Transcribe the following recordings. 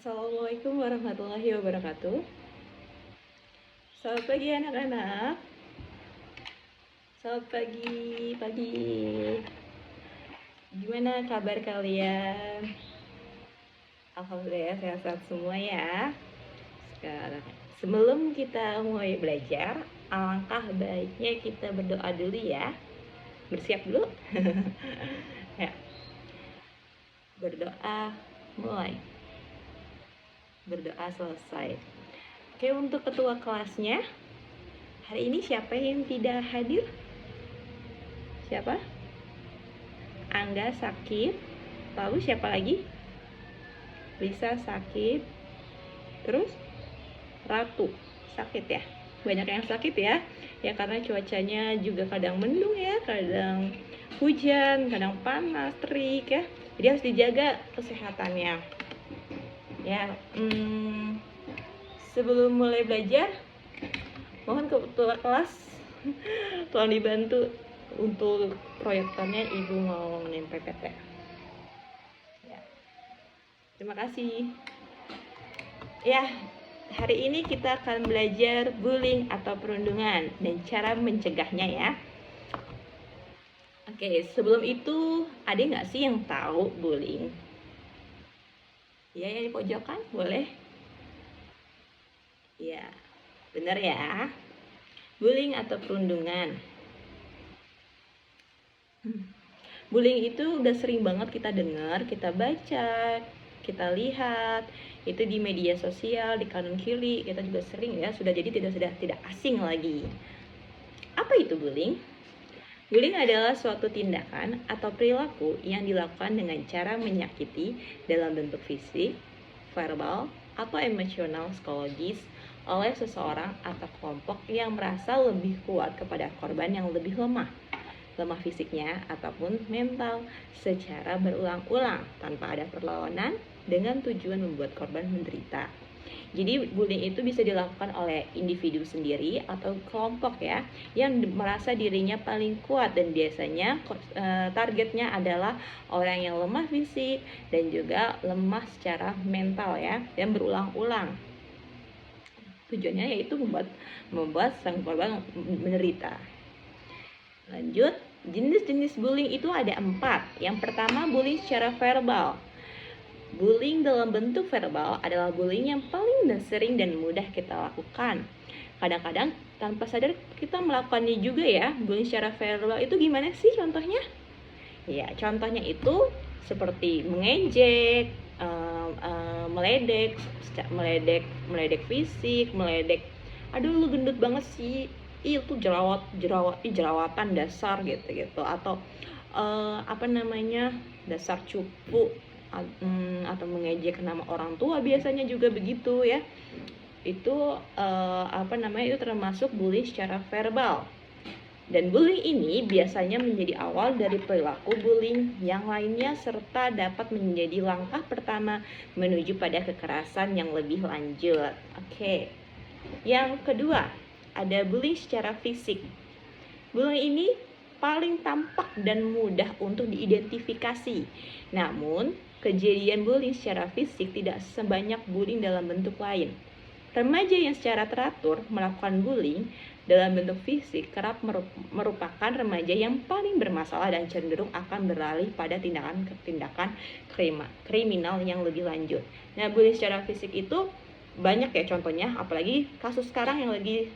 Assalamualaikum warahmatullahi wabarakatuh. Selamat pagi anak-anak. Selamat pagi. Gimana kabar kalian? Alhamdulillah sehat-sehat semua ya. Sekarang, sebelum kita mulai belajar, alangkah baiknya kita berdoa dulu ya. Bersiap dulu. Ya. Berdoa mulai. Berdoa selesai. Oke, untuk ketua kelasnya, hari ini siapa yang tidak hadir? Siapa? Angga sakit. Lalu siapa lagi? Lisa sakit. Terus Ratu sakit ya. Banyak yang sakit ya. Ya karena cuacanya juga kadang mendung ya, kadang hujan, kadang panas, terik ya. Jadi harus dijaga kesehatannya. Ya, sebelum mulai belajar, mohon ketua kelas tolong dibantu untuk proyektornya, Ibu mau nempel PPT. Ya. Terima kasih. Ya, hari ini kita akan belajar bullying atau perundungan dan cara mencegahnya ya. Oke, sebelum itu ada nggak sih yang tahu bullying? Ya, yang di pojokan boleh? Ya, benar ya. Bullying atau perundungan. Bullying itu udah sering banget kita dengar, kita baca, kita lihat, itu di media sosial, di kanan kiri, kita juga sering ya, sudah jadi tidak asing lagi. Apa itu bullying? Bullying adalah suatu tindakan atau perilaku yang dilakukan dengan cara menyakiti dalam bentuk fisik, verbal, atau emosional psikologis oleh seseorang atau kelompok yang merasa lebih kuat kepada korban yang lebih lemah fisiknya ataupun mental, secara berulang-ulang tanpa ada perlawanan dengan tujuan membuat korban menderita. Jadi bullying itu bisa dilakukan oleh individu sendiri atau kelompok ya, yang merasa dirinya paling kuat, dan biasanya targetnya adalah orang yang lemah fisik dan juga lemah secara mental ya, dan berulang-ulang. Tujuannya yaitu membuat sang korban menderita. Lanjut, jenis-jenis bullying itu ada 4. Yang pertama, bullying secara verbal. Bullying dalam bentuk verbal adalah bullying yang paling sering dan mudah kita lakukan. Kadang-kadang tanpa sadar kita melakukannya juga ya. Bullying secara verbal itu gimana sih contohnya? Ya, contohnya itu seperti mengejek, meledek fisik, aduh lu gendut banget sih, itu jerawatan dasar gitu atau dasar cupu, atau mengejek nama orang tua, biasanya juga begitu ya. Itu itu termasuk bullying secara verbal. Dan bullying ini biasanya menjadi awal dari perilaku bullying yang lainnya, serta dapat menjadi langkah pertama menuju pada kekerasan yang lebih lanjut. Oke. Yang kedua, ada bullying secara fisik. Bullying ini paling tampak dan mudah untuk diidentifikasi. Namun, kejadian bullying secara fisik tidak sebanyak bullying dalam bentuk lain. Remaja yang secara teratur melakukan bullying dalam bentuk fisik kerap merupakan remaja yang paling bermasalah dan cenderung akan beralih pada tindakan kriminal yang lebih lanjut. Nah, bullying secara fisik itu banyak ya contohnya, apalagi kasus sekarang yang lagi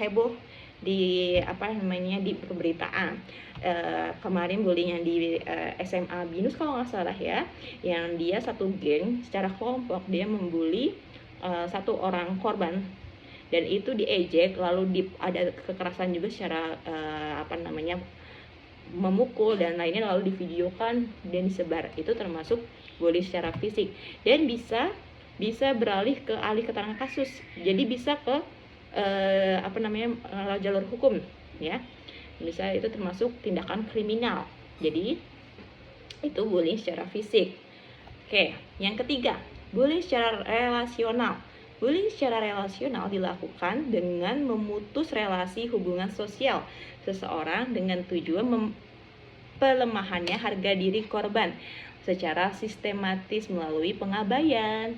heboh di di pemberitaan. Kemarin bullying yang di SMA Binus kalau nggak salah ya, yang dia satu geng secara kelompok dia membuli satu orang korban, dan itu diejek, lalu ada kekerasan juga secara memukul dan lainnya, lalu divideokan dan disebar. Itu termasuk bullying secara fisik, dan bisa beralih ke keterangan kasus, jadi bisa ke jalur hukum ya, bisa itu termasuk tindakan kriminal. Jadi itu bullying secara fisik. Oke, yang ketiga, bullying secara relasional. Bullying secara relasional dilakukan dengan memutus relasi hubungan sosial seseorang dengan tujuan pelemahannya harga diri korban secara sistematis melalui pengabaian,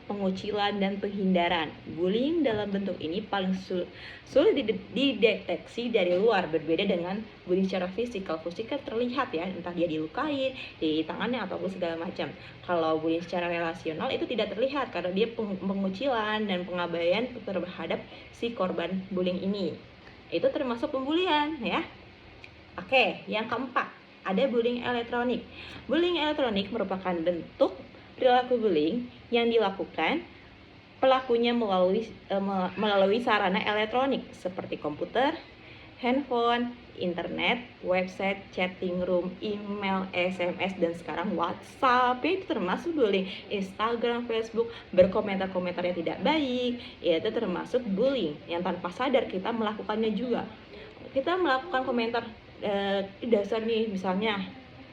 pengucilan, dan penghindaran. Bullying dalam bentuk ini paling sulit dideteksi dari luar, berbeda dengan bullying secara fisik. Kalau fisik kan terlihat ya, entah dia dilukai di tangannya ataupun segala macam. Kalau bullying secara relasional itu tidak terlihat karena dia pengucilan dan pengabaian terhadap si korban bullying ini. Itu termasuk pembulian ya. Oke, yang keempat, ada bullying elektronik. Bullying elektronik merupakan bentuk perilaku bullying yang dilakukan pelakunya melalui sarana elektronik seperti komputer, handphone, internet, website, chatting room, email, SMS, dan sekarang WhatsApp. Itu termasuk bullying. Instagram, Facebook, berkomentar-komentar yang tidak baik, itu termasuk bullying yang tanpa sadar kita melakukannya juga. Kita melakukan komentar dasar nih, misalnya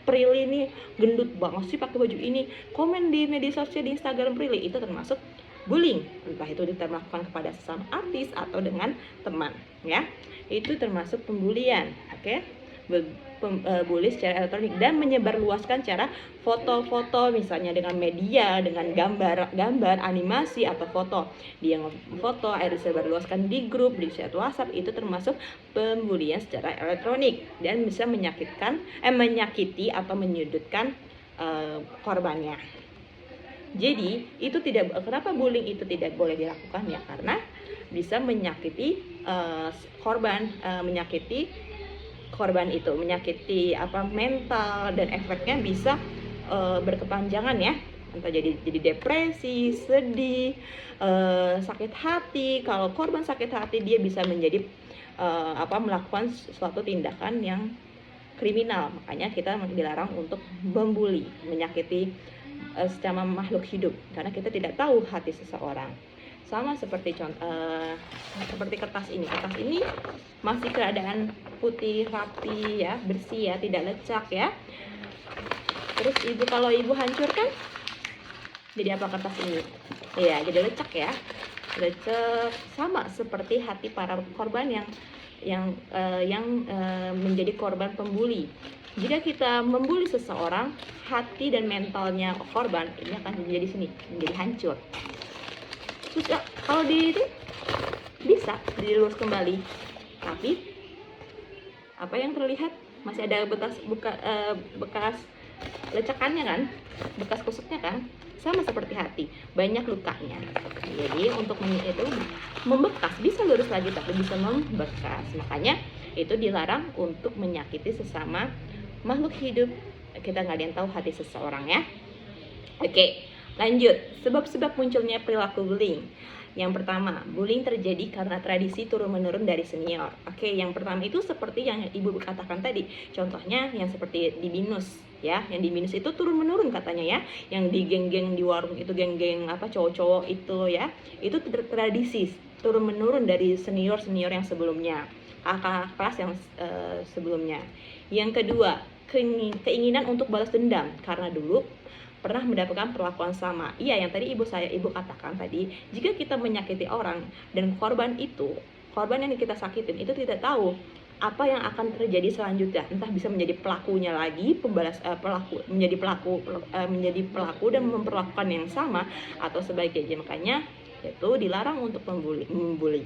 Prilly nih gendut banget sih pakai baju ini, komen di media sosial di Instagram Prilly, itu termasuk bullying. Entah itu kita melakukan kepada sesama artis atau dengan teman ya, itu termasuk pembulian. Oke, bully secara elektronik dan menyebarluaskan cara foto-foto misalnya dengan media, dengan gambar, animasi atau foto. Dia foto akhirnya disebarluaskan di grup, di chat WhatsApp, itu termasuk pembulian secara elektronik dan bisa menyakiti atau menyudutkan korbannya. Jadi itu kenapa bullying itu tidak boleh dilakukan ya, karena bisa menyakiti korban itu, menyakiti mental, dan efeknya bisa berkepanjangan ya, entah jadi depresi, sedih, sakit hati. Kalau korban sakit hati, dia bisa menjadi melakukan suatu tindakan yang kriminal. Makanya kita dilarang untuk membuli, menyakiti secara makhluk hidup, karena kita tidak tahu hati seseorang. Sama seperti seperti kertas ini. Kertas ini masih keadaan putih, rapi ya, bersih ya, tidak lecak ya. Terus kalau ibu hancurkan, jadi apa kertas ini? Ya, jadi lecak ya. Lecak. Sama seperti hati para korban yang menjadi korban pembuli. Jika kita membuli seseorang, hati dan mentalnya korban ini akan menjadi hancur. Terus kalau bisa dilurus kembali, tapi apa yang terlihat masih ada bekas lecekannya kan, bekas kusutnya kan, sama seperti hati, banyak lukanya. Jadi untuk itu membekas, bisa lurus lagi tapi bisa membekas. Makanya itu dilarang untuk menyakiti sesama makhluk hidup. Kita nggak ada yang tahu hati seseorang ya. Oke, lanjut. Sebab-sebab munculnya perilaku bullying. Yang pertama, bullying terjadi karena tradisi turun-menurun dari senior. Oke, yang pertama itu seperti yang ibu katakan tadi. Contohnya yang seperti di BINUS ya. Yang di BINUS itu turun-menurun katanya ya. Yang di geng-geng di warung itu, geng-geng cowok-cowok itu ya. Itu tradisi turun-menurun dari senior-senior yang sebelumnya, kakak kelas yang sebelumnya. Yang kedua, keinginan untuk balas dendam karena dulu pernah mendapatkan perlakuan sama. Iya, yang tadi ibu katakan tadi, jika kita menyakiti orang dan korban yang kita sakitin itu tidak tahu apa yang akan terjadi selanjutnya, entah bisa menjadi pelakunya lagi, menjadi pelaku dan memperlakukan yang sama atau sebaliknya. Makanya itu dilarang untuk membuli.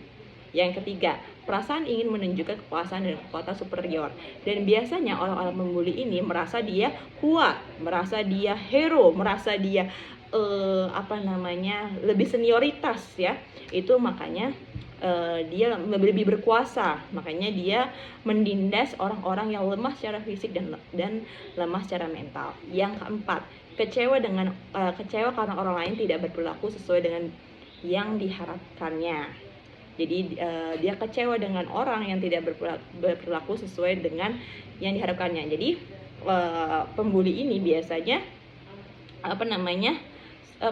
Yang ketiga, perasaan ingin menunjukkan kekuasaan dan kekuatan superior. Dan biasanya orang-orang membuli ini merasa dia kuat, merasa dia hero, merasa dia lebih senioritas ya. Itu makanya dia lebih berkuasa. Makanya dia menindas orang-orang yang lemah secara fisik dan lemah secara mental. Yang keempat, kecewa karena orang lain tidak berperilaku sesuai dengan yang diharapkannya. Jadi dia kecewa dengan orang yang tidak berperilaku sesuai dengan yang diharapkannya. Jadi pembuli ini biasanya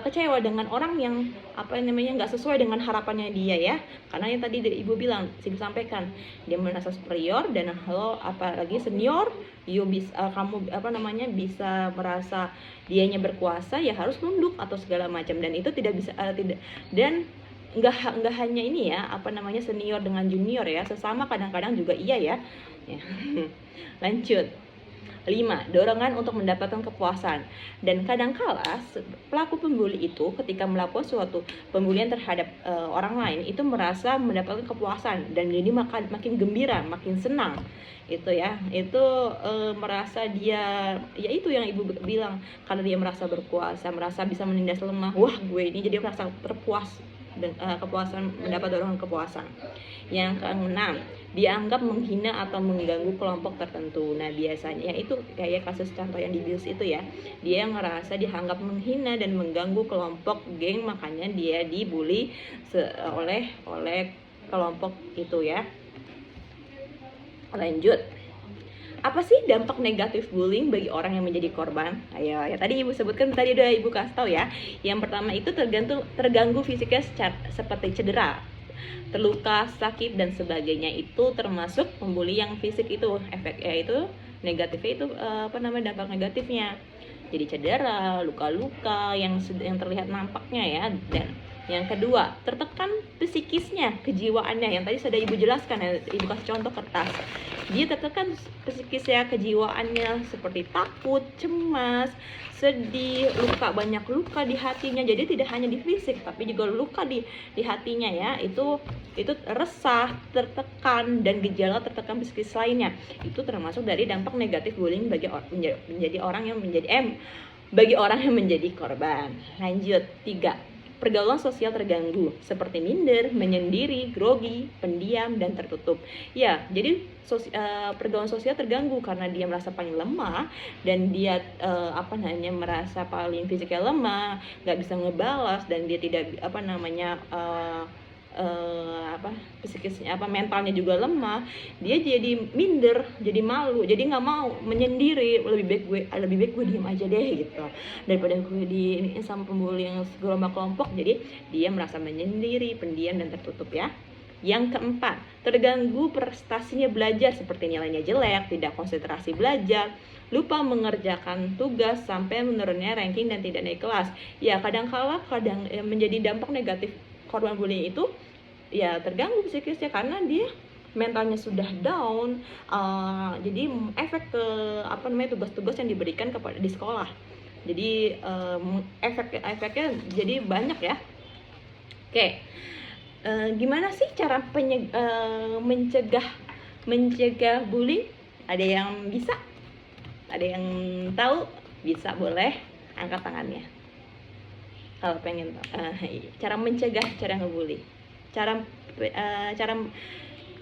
kecewa dengan orang yang nggak sesuai dengan harapannya dia ya. Karena yang tadi ibu bilang, sampaikan, dia merasa superior dan apalagi senior, kamu bisa merasa dianya berkuasa, ya harus nunduk atau segala macam, dan itu tidak bisa dan nggak hanya ini ya, senior dengan junior ya, sesama kadang-kadang juga iya ya. Lanjut. 5. Dorongan untuk mendapatkan kepuasan. Dan kadangkala pelaku pembuli itu ketika melakukan suatu pembulian terhadap orang lain itu merasa mendapatkan kepuasan dan jadi makin gembira, makin senang. Itu ya, itu merasa dia, ya itu yang ibu bilang, karena dia merasa berkuasa, merasa bisa menindas lemah. Wah, gue ini jadi merasa terpuas dan kepuasan, mendapat dorongan kepuasan. Yang keenam, dianggap menghina atau mengganggu kelompok tertentu. Nah, biasanya itu kayak kasus contoh yang di Bills itu ya. Dia ngerasa dianggap menghina dan mengganggu kelompok geng, makanya dia dibully oleh kelompok itu ya. Lanjut. Apa sih dampak negatif bullying bagi orang yang menjadi korban? Ayo, ya tadi ibu sebutkan, tadi udah ibu kasih tahu ya. Yang pertama itu terganggu fisiknya seperti cedera, terluka, sakit dan sebagainya. Itu termasuk pembuli yang fisik itu, efeknya itu negatifnya itu dampak negatifnya. Jadi cedera, luka-luka yang terlihat nampaknya ya. Dan yang kedua, tertekan psikisnya, kejiwaannya, yang tadi sudah ibu jelaskan ya, ibu kasih contoh kertas. Dia tertekan psikisnya, kejiwaannya seperti takut, cemas, sedih, banyak luka di hatinya. Jadi tidak hanya di fisik tapi juga luka di hatinya ya. Itu resah, tertekan, dan gejala tertekan psikis lainnya. Itu termasuk dari dampak negatif bullying bagi orang yang menjadi korban. Lanjut, 3. Pergaulan sosial terganggu, seperti minder, menyendiri, grogi, pendiam, dan tertutup. Ya, jadi pergaulan sosial terganggu karena dia merasa paling lemah dan dia merasa paling fisiknya lemah, nggak bisa ngebalas, dan dia tidak psikisnya mentalnya juga lemah. Dia jadi minder, jadi malu, jadi nggak mau, menyendiri. Lebih baik gue diem aja deh gitu daripada gue ini sama pembuli yang gerombol kelompok. Jadi dia merasa menyendiri, pendiam, dan tertutup ya. Yang keempat, terganggu prestasinya belajar, seperti nilainya jelek, tidak konsentrasi belajar, lupa mengerjakan tugas, sampai menurunnya ranking dan tidak naik kelas. Ya, kadang menjadi dampak negatif korban bullying itu ya terganggu psikisnya karena dia mentalnya sudah down. Jadi efek ke tugas-tugas yang diberikan di sekolah. Jadi efeknya jadi banyak ya. Oke. Gimana sih cara mencegah bullying? Ada yang bisa? Ada yang tahu? Bisa, boleh angkat tangannya kalau pengen cara mencegah, cara ngebully, cara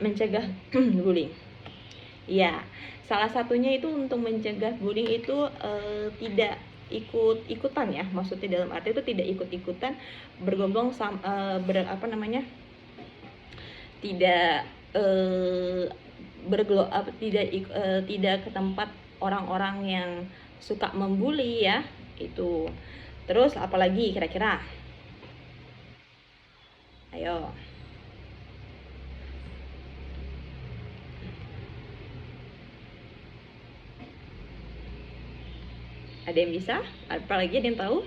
mencegah bullying. Ya, salah satunya itu untuk mencegah bullying itu tidak ikut-ikutan ya, maksudnya dalam arti itu tidak ikut-ikutan bergombong tidak ke tempat orang-orang yang suka membuli ya. Itu terus apalagi kira-kira, ayo. Ada yang bisa? Apalagi ada yang tahu?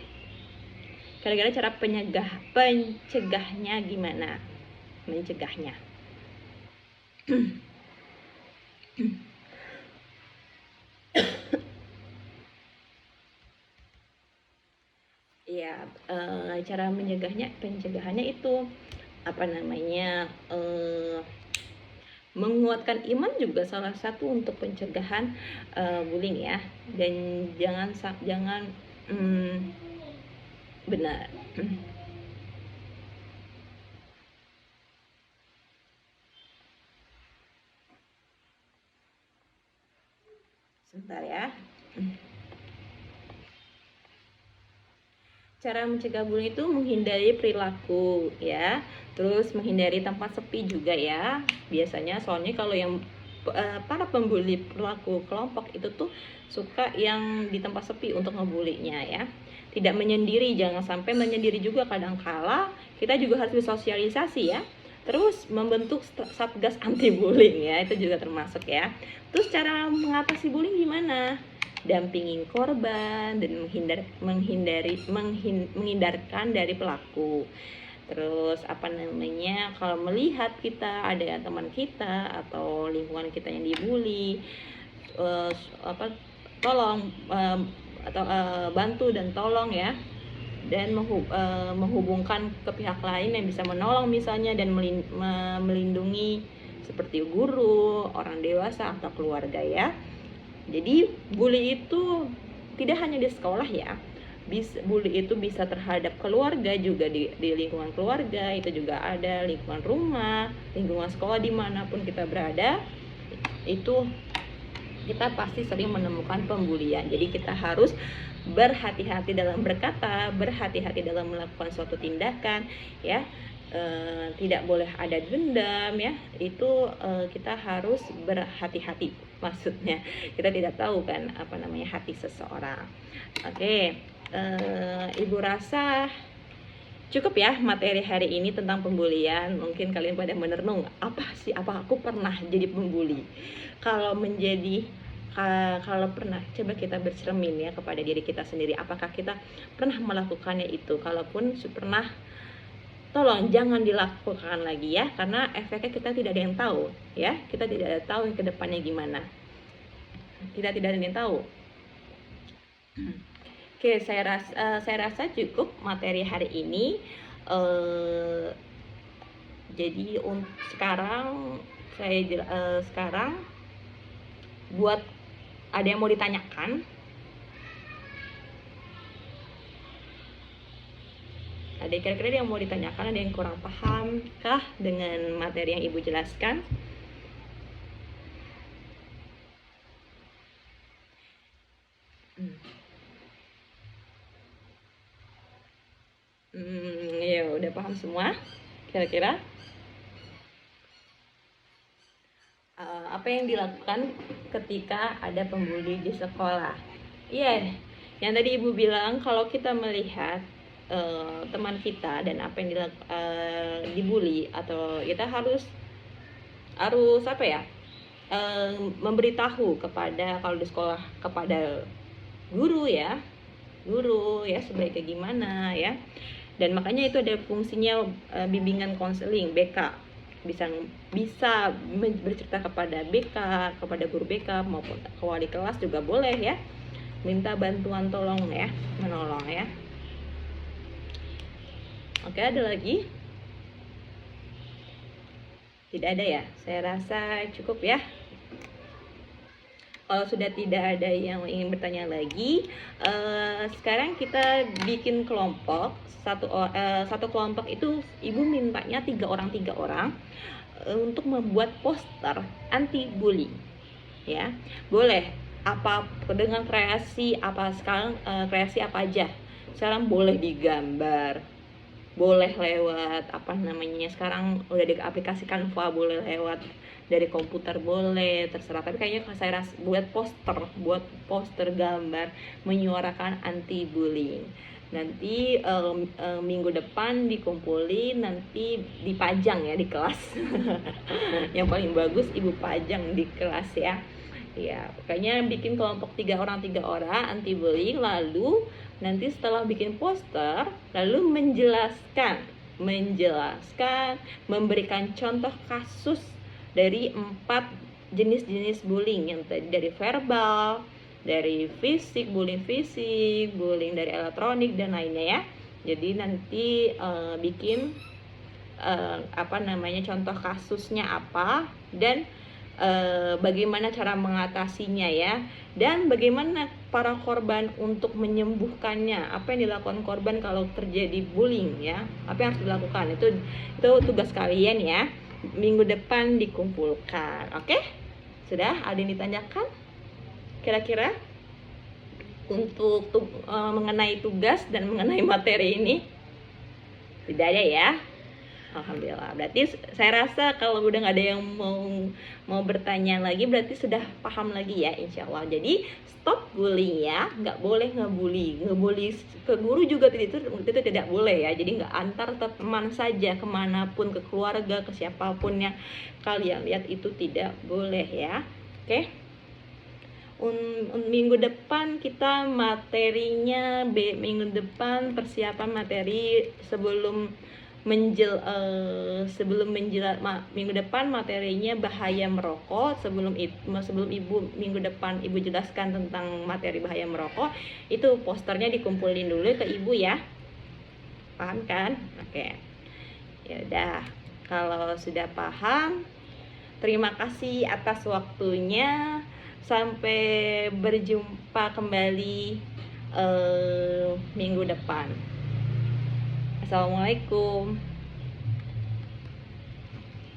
Kira-kira cara pencegahnya gimana? Mencegahnya. Ya, cara pencegahannya itu menguatkan iman juga salah satu untuk pencegahan bullying ya. Dan jangan benar. Sebentar ya. Cara mencegah bullying itu menghindari perilaku ya, terus menghindari tempat sepi juga ya. Biasanya soalnya kalau yang para pembuli perilaku kelompok itu tuh suka yang di tempat sepi untuk ngebulinya ya. Tidak menyendiri, jangan sampai menyendiri juga. Kadang-kala kita juga harus bersosialisasi ya. Terus membentuk satgas anti bullying ya, itu juga termasuk ya. Terus cara mengatasi bullying gimana? Dampingin korban dan menghindarkan dari pelaku. Terus kalau melihat kita ada teman kita atau lingkungan kita yang dibully, tolong atau bantu dan tolong ya, dan menghubungkan ke pihak lain yang bisa menolong misalnya, dan melindungi seperti guru, orang dewasa atau keluarga ya. Jadi bully itu tidak hanya di sekolah ya, bully itu bisa terhadap keluarga juga, di lingkungan keluarga itu juga ada, lingkungan rumah, lingkungan sekolah, dimanapun kita berada itu kita pasti sering menemukan pembulian. Jadi kita harus berhati-hati dalam berkata, berhati-hati dalam melakukan suatu tindakan ya. Tidak boleh ada dendam ya, itu kita harus berhati-hati, maksudnya kita tidak tahu kan apa namanya hati seseorang. Oke, Ibu rasa cukup ya materi hari ini tentang pembulian. Mungkin kalian pada merenung, apa aku pernah jadi pembuli? Kalau pernah, coba kita bercermin ya kepada diri kita sendiri, apakah kita pernah melakukannya itu? Kalaupun pernah, tolong jangan dilakukan lagi ya, karena efeknya kita tidak ada yang tahu ya, kita tidak ada tahu ke depannya gimana, kita tidak ada yang tahu. Oke, saya rasa cukup materi hari ini. Jadi sekarang sekarang buat ada yang mau ditanyakan? Ada kira-kira yang mau ditanyakan, ada yang kurang paham kah dengan materi yang Ibu jelaskan? Ya udah paham semua kira-kira? Apa yang dilakukan ketika ada pembuli di sekolah? Iya, yang tadi Ibu bilang, kalau kita melihat teman kita dan apa yang dibully, atau kita harus apa ya, memberitahu kepada, kalau di sekolah, kepada guru ya sebaiknya gimana ya. Dan makanya itu ada fungsinya bimbingan konseling BK, bisa bercerita kepada BK, kepada guru BK maupun ke wali kelas juga boleh ya, minta bantuan tolong ya, menolong ya. Oke, ada lagi? Tidak ada ya? Saya rasa cukup ya. Kalau sudah tidak ada yang ingin bertanya lagi, sekarang kita bikin kelompok. Satu kelompok itu Ibu mintanya 3 orang untuk membuat poster anti bully ya. Boleh apa dengan kreasi apa sekarang, kreasi apa aja sekarang, boleh digambar, boleh lewat apa namanya, sekarang udah di aplikasi Canva, boleh lewat dari komputer, boleh, terserah. Tapi kayaknya saya buat poster gambar menyuarakan anti bullying. Nanti minggu depan dikumpulin, nanti dipajang ya di kelas. Yang paling bagus Ibu pajang di kelas ya. Ya, pokoknya bikin kelompok 3 orang anti bullying, lalu nanti setelah bikin poster, lalu menjelaskan, memberikan contoh kasus dari 4 jenis-jenis bullying, yang tadi dari verbal, dari fisik, bullying dari elektronik dan lainnya ya. Jadi nanti bikin apa namanya, contoh kasusnya apa, dan bagaimana cara mengatasinya ya, dan bagaimana para korban untuk menyembuhkannya, apa yang dilakukan korban kalau terjadi bullying ya, apa yang harus dilakukan. Itu tugas kalian ya, minggu depan dikumpulkan. Oke, sudah ada yang ditanyakan kira-kira untuk mengenai tugas dan mengenai materi ini? Tidak ada ya? Alhamdulillah. Berarti saya rasa kalau udah nggak ada yang mau bertanya lagi, berarti sudah paham lagi ya, insya Allah. Jadi stop bullying ya, nggak boleh ngebully ke guru juga itu tidak boleh ya. Jadi nggak antar teman saja, kemanapun, ke keluarga, ke siapapun yang kalian lihat itu tidak boleh ya. Oke. Minggu depan kita materinya minggu depan persiapan materi sebelum sebelum minggu depan materinya bahaya merokok. Sebelum minggu depan ibu jelaskan tentang materi bahaya merokok, itu posternya dikumpulin dulu ke ibu ya. Paham kan? Oke. Ya udah, kalau sudah paham, terima kasih atas waktunya. Sampai berjumpa kembali minggu depan. Assalamualaikum.